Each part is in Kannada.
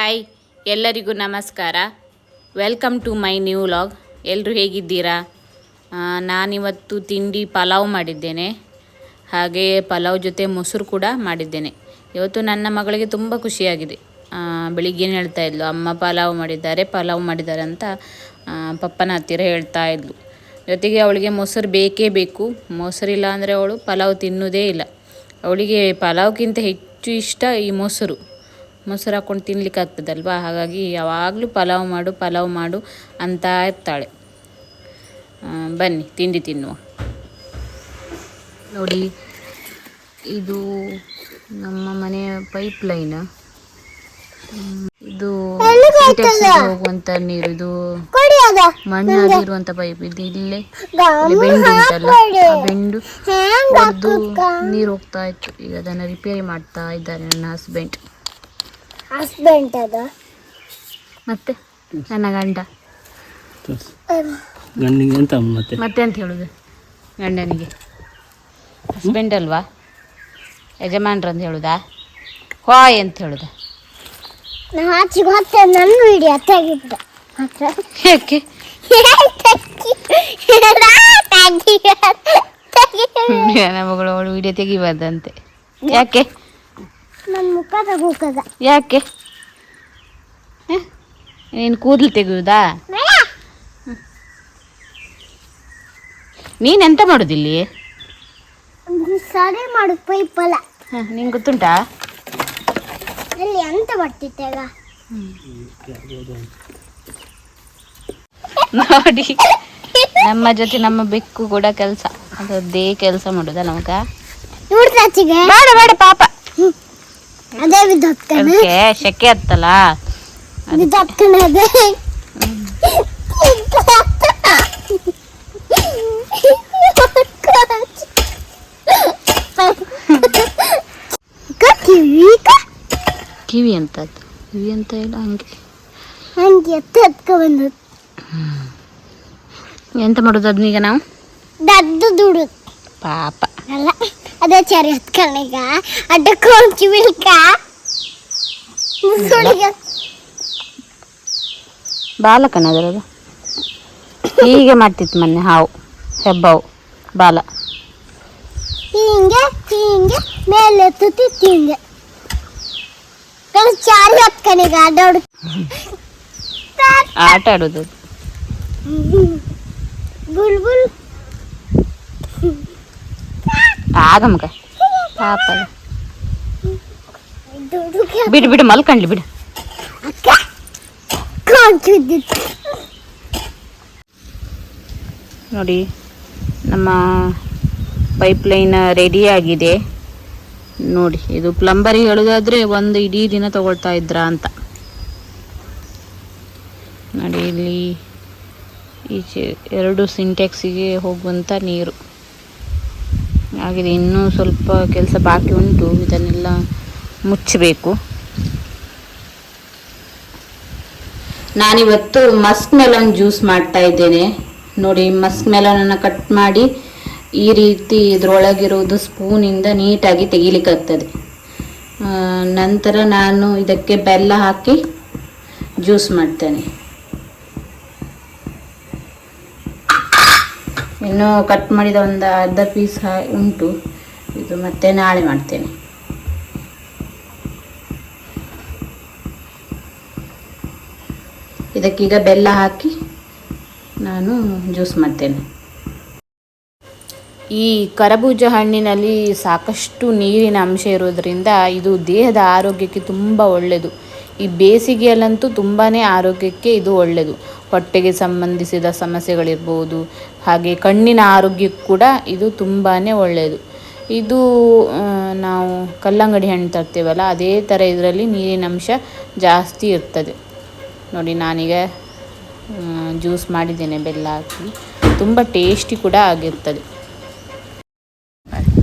ಹಾಯ್, ಎಲ್ಲರಿಗೂ ನಮಸ್ಕಾರ. Welcome to my new vlog. ಎಲ್ಲರೂ ಹೇಗಿದ್ದೀರಾ? ನಾನಿವತ್ತು ತಿಂಡಿ ಪಲಾವ್ ಮಾಡಿದ್ದೇನೆ. ಹಾಗೆ ಪಲಾವ್ ಜೊತೆ ಮೊಸರು ಕೂಡ ಮಾಡಿದ್ದೇನೆ. ಇವತ್ತು ನನ್ನ ಮಗಳಿಗೆ ತುಂಬ ಖುಷಿಯಾಗಿದೆ. ಬೆಳಿಗ್ಗೆನೇ ಹೇಳ್ತಾ ಇದ್ಲು, ಅಮ್ಮ ಪಲಾವ್ ಮಾಡಿದ್ದಾರೆ ಅಂತ ಪಪ್ಪನ ಹತ್ತಿರ ಹೇಳ್ತಾ ಇದ್ಲು. ಜೊತೆಗೆ ಅವಳಿಗೆ ಮೊಸರು ಬೇಕೇ ಬೇಕು. ಮೊಸರಿಲ್ಲ ಅಂದರೆ ಅವಳು ಪಲಾವ್ ತಿನ್ನೋದೇ ಇಲ್ಲ. ಅವಳಿಗೆ ಪಲಾವ್ಗಿಂತ ಹೆಚ್ಚು ಇಷ್ಟ ಈ ಮೊಸರು ಹಾಕ್ಕೊಂಡು ತಿನ್ಲಿಕ್ಕೆ ಆಗ್ತದಲ್ವಾ. ಹಾಗಾಗಿ ಯಾವಾಗಲೂ ಪಲಾವ್ ಮಾಡು ಅಂತ ಇರ್ತಾಳೆ. ಬನ್ನಿ ತಿಂಡಿ ತಿನ್ನುವ. ನೋಡಿ, ಇದು ನಮ್ಮ ಮನೆಯ ಪೈಪ್ ಲೈನ್. ಇದು ಹೋಗುವಂತ ನೀರು. ಇದು ಮಣ್ಣಾಗಿರುವಂತ ಪೈಪ್. ಇದು ಇಲ್ಲೇ ಬೆಂಡು ಉಂಟಲ್ಲ, ಆ ಬೆಂಡು ಹೊಡೆದು ನೀರು ಹೋಗ್ತಾ ಇತ್ತು. ಈಗ ಅದನ್ನು ರಿಪೇರಿ ಮಾಡ್ತಾ ಇದ್ದಾರೆ ನನ್ನ ಹಸ್ಬೆಂಡ್. ಮತ್ತೆ ನನ್ನ ಗಂಡನಿಗೆ ಎಂತ ಮತ್ತೆ ಅಂತ ಹೇಳುದು? ಗಂಡನಿಗೆ ಹಸ್ಬೆಂಡ್ ಅಲ್ವಾ, ಯಜಮಾನ್ರು ಅಂತ ಹೇಳುದಾ? ಹಾಯ್ ಅಂತ ಹೇಳುದ? ಯಾಕೆ ಮಗಳು ಅವಳು ವಿಡಿಯೋ ತೆಗಿಬಾರ್ದಂತೆ. ಯಾಕೆ ಯಾಕೆ ನೀನು ಕೂದಲು ತೆಗೆಯುವುದಾ? ನೀನೆಂತ ಮಾಡುದಿಲ್ಲಿ? ಸರಿ ಮಾಡು ಪೈಪ್ ಅಲ್ಲ. ನಿಂಗೆ ಗೊತ್ತುಂಟಾ ಅಲ್ಲಿ ಎಂತ ಮಾಡ್ತಿದ್ದೆ? ನೋಡಿ, ನಮ್ಮ ಜೊತೆ ನಮ್ಮ ಬೆಕ್ಕು ಕೂಡ ಕೆಲಸ, ಅದೇ ಕೆಲಸ ಮಾಡುದ ನಮಗ. ಬೇಡ ಪಾಪ, ಶೆಕೆ ಹತ್ತಲ್ಲ. ಕಿವಿ ಅಂತ ಇಲ್ಲ, ಎಂತ ಮಾಡುದು ಅದನ್ನೀಗ ನಾವು? ದುಡು ಪಾಪ ಅಲ್ಲ, ಅದೇ ಚರಿ ಹತ್ಕಣೀಗ ಅಡ್ಡಕೊಂಚಿ ಬಿಲ್ಕ ಬಾಲಕನ ಅದರದು ಹೀಗೆ ಮಾಡ್ತಿತ್ತು ಮೊನ್ನೆ. ಹೆಬ್ಬಾವು ಬಾಲ ಹಿಂಗೆ ಮೇಲೆ ತುತ್ತಿತ್ತು ಹಿಂಗೆ ಚಾರಿ ಹತ್ಕಣೀಗ ಆಟ ಆಡೋದು. ಬುಲ್ಬುಲ್ ಆಗಮಗ ಪಾಪ. ಬಿಡು ಮಲ್ಕಂಡ್ಲಿ ಬಿಡು. ನೋಡಿ, ನಮ್ಮ ಪೈಪ್ ಲೈನ್ ರೆಡಿ ಆಗಿದೆ. ನೋಡಿ, ಇದು ಪ್ಲಂಬರಿಗೆ ಹೇಳೋದಾದ್ರೆ ಒಂದು ಇಡೀ ದಿನ ತಗೊಳ್ತಾ ಇದ್ರ ಅಂತ. ನೋಡಿ, ಇಲ್ಲಿ ಈಚೆ 2 ಸಿಂಟೆಕ್ಸಿಗೆ ಹೋಗುವಂಥ ನೀರು ಆಗಿದೆ. ಇನ್ನೂ ಸ್ವಲ್ಪ ಕೆಲಸ ಬಾಕಿ ಉಂಟು, ಇದನ್ನೆಲ್ಲ ಮುಚ್ಚಬೇಕು. ನಾನಿವತ್ತು ಮಸ್ಕ್ ಮೆಲನ್ ಜ್ಯೂಸ್ ಮಾಡ್ತಾ ಇದ್ದೇನೆ. ನೋಡಿ, ಮಸ್ಕ್ ಮೆಲನನ್ನು ಕಟ್ ಮಾಡಿ ಈ ರೀತಿ ಇದರೊಳಗಿರುವುದು ಸ್ಪೂನಿಂದ ನೀಟಾಗಿ ತೆಗಿಲಿಕ್ಕಾಗ್ತದೆ. ನಂತರ ನಾನು ಇದಕ್ಕೆ ಬೆಲ್ಲ ಹಾಕಿ ಜ್ಯೂಸ್ ಮಾಡ್ತೇನೆ. ಇನ್ನು ಕಟ್ ಮಾಡಿದ ಒಂದು ಅರ್ಧ ಪೀಸ್ ಉಂಟು, ಇದು ಮತ್ತೆ ನಾಳೆ ಮಾಡ್ತೇನೆ. ಇದಕ್ಕೀಗ ಬೆಲ್ಲ ಹಾಕಿ ನಾನು ಜ್ಯೂಸ್ ಮಾಡ್ತೇನೆ. ಈ ಕರಬೂಜ ಹಣ್ಣಿನಲ್ಲಿ ಸಾಕಷ್ಟು ನೀರಿನ ಅಂಶ ಇರೋದ್ರಿಂದ ಇದು ದೇಹದ ಆರೋಗ್ಯಕ್ಕೆ ತುಂಬ ಒಳ್ಳೆಯದು. ಈ ಬೇಸಿಗೆಯಲ್ಲಂತೂ ತುಂಬಾ ಆರೋಗ್ಯಕ್ಕೆ ಇದು ಒಳ್ಳೆಯದು. ಹೊಟ್ಟೆಗೆ ಸಂಬಂಧಿಸಿದ ಸಮಸ್ಯೆಗಳಿರ್ಬೋದು, ಹಾಗೆ ಕಣ್ಣಿನ ಆರೋಗ್ಯಕ್ಕೂ ಕೂಡ ಇದು ತುಂಬಾ ಒಳ್ಳೆಯದು. ಇದು ನಾವು ಕಲ್ಲಂಗಡಿ ಹಣ್ಣು ತರ್ತೇವಲ್ಲ, ಅದೇ ಥರ ಇದರಲ್ಲಿ ನೀರಿನ ಅಂಶ ಜಾಸ್ತಿ ಇರ್ತದೆ. ನೋಡಿ, ನಾನೀಗ ಜ್ಯೂಸ್ ಮಾಡಿದ್ದೇನೆ ಬೆಲ್ಲ ಹಾಕಿ. ತುಂಬ ಟೇಸ್ಟಿ ಕೂಡ ಆಗಿರ್ತದೆ.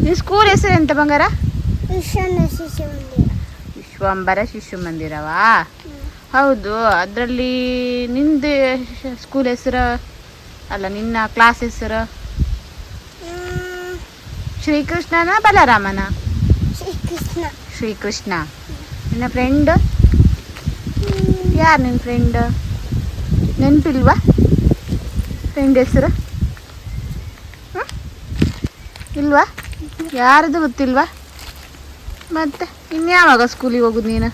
ಈ ಸ್ಕೂಲ್ ಹೆಸರು ಎಂತ ಬಂಗಾರ? ವಿಶ್ವಂಬರ ಶಿಶು ಮಂದಿರವಾ? ಹೌದು. ಅದರಲ್ಲಿ ನಿಂದು ಸ್ಕೂಲ್ ಹೆಸರು ಅಲ್ಲ, ನಿನ್ನ ಕ್ಲಾಸ್ ಹೆಸರು ಶ್ರೀಕೃಷ್ಣನ ಬಲರಾಮನ? ಶ್ರೀಕೃಷ್ಣ. ನಿನ್ನ ಫ್ರೆಂಡ್ ಯಾರು ನಿನ್ನ ಫ್ರೆಂಡ್? ನೆನಪಿಲ್ವಾ ಫ್ರೆಂಡ್ ಹೆಸರು? ಇಲ್ವಾ? ಯಾರದು ಗೊತ್ತಿಲ್ವಾ? ಮತ್ತೆ ಇನ್ಯಾವಾಗ ಸ್ಕೂಲಿಗೆ ಹೋಗುದು ನೀನು?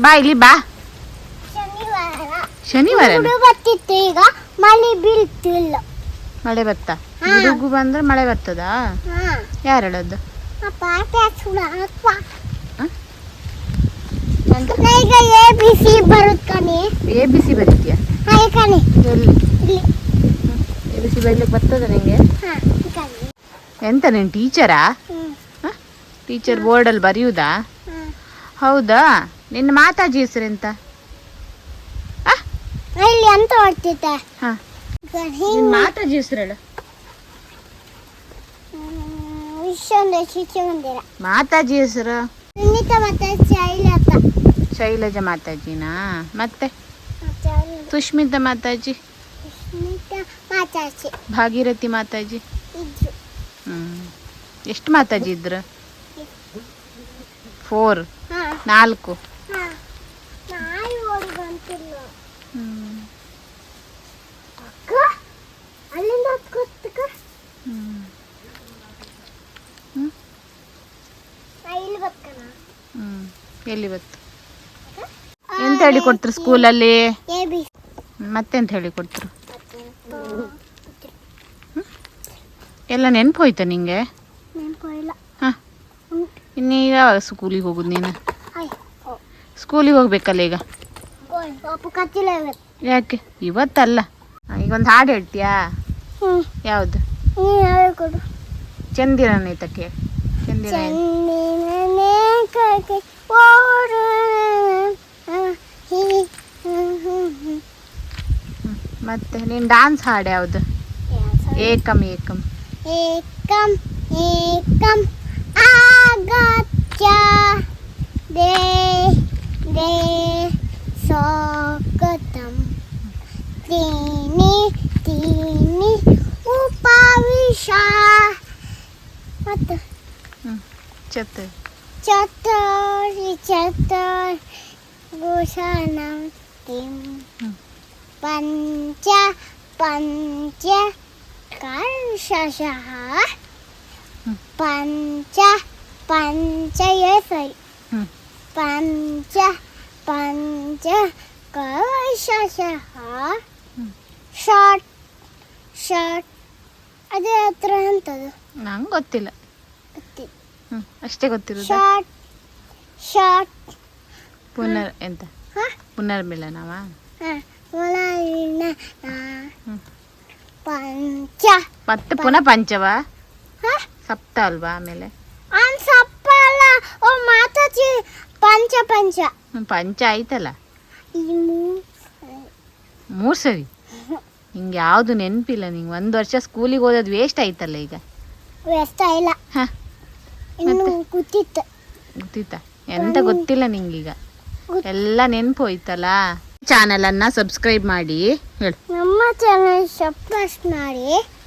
ಬಾ ಇಲ್ಲಿ ಬಾ. ಶನಿವಾರ ಬರ್ತಿತ್ತು, ಈಗ ಮಳೆ ಬೀಳ್ತಿಲ್ಲ. ಮಳೆ ಬತ್ತ? ಗುಡುಗು ಬಂದ್ರೆ ಮಳೆ ಬರ್ತದಾ? ಯಾರು ಹೇಳೋದು? ಈಗ ABC ಬರುತ್ತಾನೆ. ABC ಬರೀತೀಯ? ಎಲ್ಲಿ? ABC ಬರೀಲಿಕ್ಕೆ ಬರ್ತದ ನಿಂಗೆ? ಎಂತ ನೀನು ಟೀಚರಾ? ಟೀಚರ್ ಬೋರ್ಡಲ್ಲಿ ಬರೆಯುವುದಾ? ಹೌದಾ? ನಿನ್ನ ಮಾತಾಜಿ ಹೆಸರು ಎಂತ? ಇಲ್ಲಿ ಅಂತ ಹೊಡ್ತಿದ್ದೆ. ನಿನ್ನ ಮಾತಾಜಿ ಹೆಸರು ಹೇಳು. ಮಾತಾಜಿ ಹೆಸರು? ಸುನೀತಾ ಮಾತಾಜಿ. ಶೈಲಜಾ ಮಾತಾಜಿನಾ? ಮತ್ತೆ ಸುಷ್ಮಿತಾ ಮಾತಾಜಿ, ಭಾಗೀರಥಿ ಮಾತಾಜಿ. ಎಷ್ಟು ಮಾತಾಜಿ ಇದ್ರು? 4. 4. ಎಲ್ಲಿ ಬತ್ತು? ಎಂತ ಹೇಳಿ ಕೊಡ್ತಾರೆ ಸ್ಕೂಲಲ್ಲಿ? ಮತ್ತೆಂತ ಹೇಳಿ ಕೊಡ್ತಾರೆ? ಎಲ್ಲ ನೆನಪು ಹೋಯ್ತಾ ನಿಂಗೆ? ಹಾಂ, ಇನ್ನೀಗ ಯಾವಾಗ ಸ್ಕೂಲಿಗೆ ಹೋಗುದು ನೀನು? ಸ್ಕೂಲಿಗೆ ಹೋಗ್ಬೇಕಲ್ಲ ಈಗ. ಯಾಕೆ ಇವತ್ತಲ್ಲ? ಈಗ ಒಂದು ಹಾಡು ಹೇಳ್ತೀಯಾ? ಯಾವುದು? ಚಂದಿರನೇತಕ್ಕೆ. ಚಂದಿರ ಮತ್ತೆ ನೀನು ಡಾನ್ಸ್ ಹಾಡು ಯಾವುದು? ಏಕಂ ಏಕಂ ಏಕಂ ಏಕಂ ಆಗತ್ಯ ದೇ ದೇ ಸ್ವಾಗತಂ ತ್ರೀಣಿ ತ್ರೀಣಿ ಉಪವಿಶ. ಮತ್ತೆ ಚತುರ್ ಚತುರ್ ಭೂಷಣಂ ಕಿಂ ಪಂಚ ಪಂಚ ಕರ್ಷಶಃ ಪಂಚ ಪಂಚ ಸರಿ ಪಂಚ ಪಂಚ ಕರ್ಷಶಃ ಶಾರ್ಟ್ ಶಾರ್ಟ್. ಅದೇ ಹತ್ರ ಅಂತದು ನಂಗೆ ಗೊತ್ತಿಲ್ಲ. ಅಷ್ಟೇ ಗೊತ್ತಿರೋದು. ಶಾರ್ಟ್ ಶಾರ್ಟ್ ಎಂತ ಪುನರ್ಮಿಲನವಾ? ಪಂಚ ಮತ್ತೆ ಪುನಃ ಪಂಚವಾ? ಸಪ್ತ ಅಲ್ವಾ? ಆಮೇಲೆ ಸಪ್ಪ ಅಲ್ಲ, ಓ ಮಾತಾಜಿ ಪಂಚ ಪಂಚ ಪಂಚ ಆಯ್ತಲ್ಲ. 3 ಸರಿ. ನಿಂಗೆ ಯಾವುದು ನೆನಪಿಲ್ಲ. ನಿಂಗೆ 1 ವರ್ಷ ಸ್ಕೂಲಿಗೆ ಓದೋದು ವೇಸ್ಟ್ ಆಯ್ತಲ್ಲ ಈಗ. ವೇಸ್ಟ್ ಇಲ್ಲ. ಇನ್ನು ಗೊತ್ತಿತ್ತ? ಎಂತ ಗೊತ್ತಿಲ್ಲ ನಿಂಗೀಗ, ಎಲ್ಲ ನೆನಪು ಹೋಯ್ತಲ್ಲ. ಚಾನಲನ್ನು ಸಬ್ಸ್ಕ್ರೈಬ್ ಮಾಡಿ ಹೇಳು. ನಮ್ಮ ಚಾನಲ್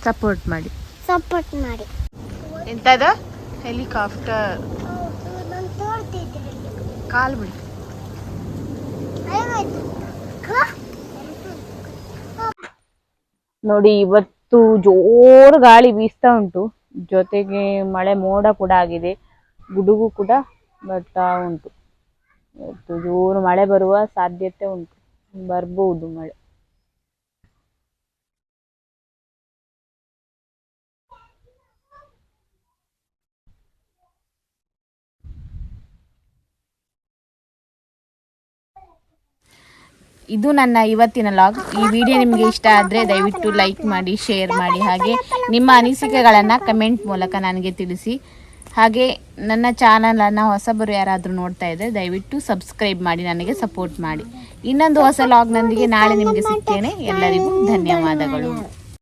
ಸಪೋರ್ಟ್ ಮಾಡಿ. ಎಂತದು? ಹೆಲಿಕಾಪ್ಟರ್. ಕಾಲು ಬಿಡಿ. ನೋಡಿ, ಇವತ್ತು ಜೋರು ಗಾಳಿ ಬೀಸ್ತಾ ಉಂಟು, ಜೊತೆಗೆ ಮಳೆ ಮೋಡ ಕೂಡ ಆಗಿದೆ, ಗುಡುಗು ಕೂಡ ಬರ್ತಾ ಉಂಟು. ಇವತ್ತು ಜೋರು ಮಳೆ ಬರುವ ಸಾಧ್ಯತೆ ಉಂಟು, ಬರ್ಬೋದು ಮಳೆ. ಇದು ನನ್ನ ಇವತ್ತಿನ ಲಾಗ್. ಈ ವಿಡಿಯೋ ನಿಮಗೆ ಇಷ್ಟ ಆದರೆ ದಯವಿಟ್ಟು ಲೈಕ್ ಮಾಡಿ, ಶೇರ್ ಮಾಡಿ, ಹಾಗೆ ನಿಮ್ಮ ಅನಿಸಿಕೆಗಳನ್ನು ಕಮೆಂಟ್ ಮೂಲಕ ನನಗೆ ತಿಳಿಸಿ. ಹಾಗೆ ನನ್ನ ಚಾನಲನ್ನು ಹೊಸಬರು ಯಾರಾದರೂ ನೋಡ್ತಾ ಇದ್ದರೆ ದಯವಿಟ್ಟು ಸಬ್ಸ್ಕ್ರೈಬ್ ಮಾಡಿ, ನನಗೆ ಸಪೋರ್ಟ್ ಮಾಡಿ. ಇನ್ನೊಂದು ಹೊಸ ಲಾಗ್ನೊಂದಿಗೆ ನಾಳೆ ನಿಮಗೆ ಸಿಗ್ತೇನೆ. ಎಲ್ಲರಿಗೂ ಧನ್ಯವಾದಗಳು.